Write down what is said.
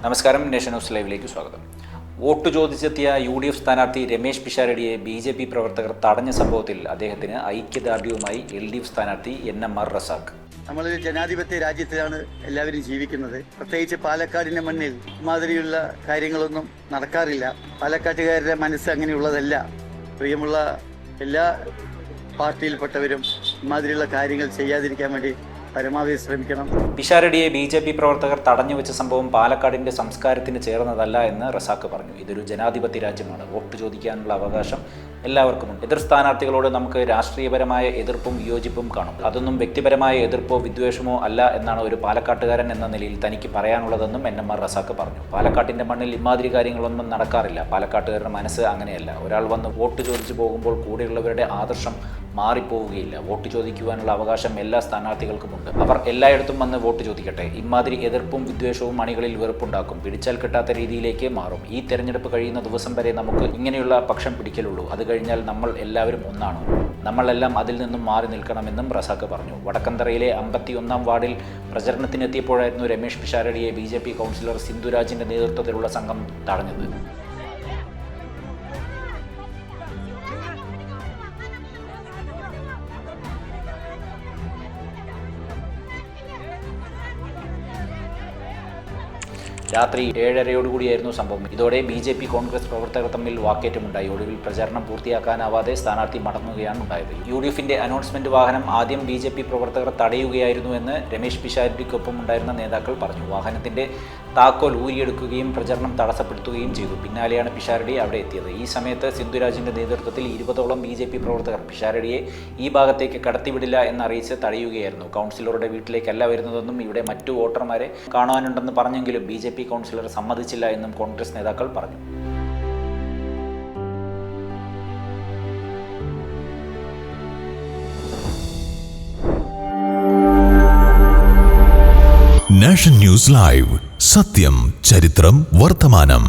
നമസ്കാരം, nation news ലൈവിലേക്ക് സ്വാഗതം. വോട്ട് ചോദിച്ചെത്തിയ UDF സ്ഥാനാർത്ഥി രമേശ് പിഷാരടിയെ BJP പ്രവർത്തകർ തടഞ്ഞ സംഭവത്തിൽ അദ്ദേഹത്തിന് ഐക്യദാർഢ്യവുമായി LDF സ്ഥാനാർത്ഥി NMR റസാഖ്. നമ്മളൊരു ജനാധിപത്യ രാജ്യത്തിലാണ് എല്ലാവരും ജീവിക്കുന്നത്. പ്രത്യേകിച്ച് പാലക്കാടിന്റെ മണ്ണിൽ ഇമാതിരിയുള്ള കാര്യങ്ങളൊന്നും നടക്കാറില്ല. പാലക്കാട്ടുകാരുടെ മനസ്സ് അങ്ങനെയുള്ളതല്ല. പ്രിയമുള്ള എല്ലാ പാർട്ടിയിൽപ്പെട്ടവരും ഇമാതിരിയുള്ള കാര്യങ്ങൾ ചെയ്യാതിരിക്കാൻ വേണ്ടി പരമാവധി ശ്രമിക്കണം. പിഷാരടിയെ BJP പ്രവർത്തകർ തടഞ്ഞു വെച്ച സംഭവം പാലക്കാടിന്റെ സംസ്കാരത്തിന് ചേർന്നതല്ല എന്ന് റസാഖ് പറഞ്ഞു. ഇതൊരു ജനാധിപത്യ രാജ്യമാണ്. വോട്ട് ചോദിക്കാനുള്ള അവകാശം എല്ലാവർക്കുമുണ്ട്. എതിർ സ്ഥാനാർത്ഥികളോട് നമുക്ക് രാഷ്ട്രീയപരമായ എതിർപ്പും വിയോജിപ്പും കാണും. അതൊന്നും വ്യക്തിപരമായ എതിർപ്പോ വിദ്വേഷമോ അല്ല എന്നാണ് ഒരു പാലക്കാട്ടുകാരൻ എന്ന നിലയിൽ തനിക്ക് പറയാനുള്ളതെന്നും NMR റസാഖ് പറഞ്ഞു. പാലക്കാട്ടിന്റെ മണ്ണിൽ ഇമാതിരി കാര്യങ്ങളൊന്നും നടക്കാറില്ല. പാലക്കാട്ടുകാരുടെ മനസ്സ് അങ്ങനെയല്ല. ഒരാൾ വന്ന് വോട്ട് ചോദിച്ചു പോകുമ്പോൾ കൂടെയുള്ളവരുടെ ആദർശം മാറിപ്പോവുകയില്ല. വോട്ട് ചോദിക്കുവാനുള്ള അവകാശം എല്ലാ സ്ഥാനാർത്ഥികൾക്കുമുണ്ട്. അവർ എല്ലായിടത്തും വന്ന് വോട്ട് ചോദിക്കട്ടെ. ഇമാതിരി എതിർപ്പും വിദ്വേഷവും അണികളിൽ വെറുപ്പുണ്ടാക്കും. പിടിച്ചാൽ കിട്ടാത്ത രീതിയിലേക്ക് മാറും. ഈ തെരഞ്ഞെടുപ്പ് കഴിയുന്ന ദിവസം വരെ നമുക്ക് ഇങ്ങനെയുള്ള പക്ഷം പിടിക്കലുള്ളൂ. അത് കഴിഞ്ഞാൽ നമ്മൾ എല്ലാവരും ഒന്നാണ്. നമ്മളെല്ലാം അതിൽ നിന്നും മാറി നിൽക്കണമെന്നും റസാഖ് പറഞ്ഞു. വടക്കന്തറയിലെ 51-ാം വാർഡിൽ പ്രചരണത്തിനെത്തിയപ്പോഴായിരുന്നു രമേശ് പിഷാരടിയെ BJP കൗൺസിലർ സിന്ധുരാജിന്റെ നേതൃത്വത്തിലുള്ള സംഘം തടഞ്ഞത്. രാത്രി 7:30 സംഭവം. ഇതോടെ BJP കോൺഗ്രസ് പ്രവർത്തകർ തമ്മിൽ വാക്കേറ്റമുണ്ടായി. ഒടുവിൽ പ്രചാരണം പൂർത്തിയാക്കാനാവാതെ സ്ഥാനാർത്ഥി മടങ്ങുകയാണ് ഉണ്ടായത്. UDFന്റെ അനൗൺസ്മെന്റ് വാഹനം ആദ്യം BJP പ്രവർത്തകർ തടയുകയായിരുന്നു എന്ന് രമേശ് പിഷാരടിക്കൊപ്പം ഉണ്ടായിരുന്ന നേതാക്കൾ പറഞ്ഞു. വാഹനത്തിന്റെ താക്കോൽ ഊരിയെടുക്കുകയും പ്രചരണം തടസ്സപ്പെടുത്തുകയും ചെയ്തു. പിന്നാലെയാണ് പിഷാരടി അവിടെ എത്തിയത്. ഈ സമയത്ത് സിന്ധുരാജിന്റെ നേതൃത്വത്തിൽ 20ഓളം BJP പ്രവർത്തകർ പിഷാരടിയെ ഈ ഭാഗത്തേക്ക് കടത്തിവിടില്ല എന്നറിയിച്ച് തടയുകയായിരുന്നു. കൗൺസിലറുടെ വീട്ടിലേക്കല്ല വരുന്നതെന്നും ഇവിടെ മറ്റു വോട്ടർമാരെ കാണാനുണ്ടെന്ന് പറഞ്ഞെങ്കിലും BJP കൗൺസിലർ സമ്മതിച്ചില്ല എന്നും കോൺഗ്രസ് നേതാക്കൾ പറഞ്ഞു. നാഷൻ ന്യൂസ് ലൈവ്, സത്യം, ചരിത്രം, വർത്തമാനം.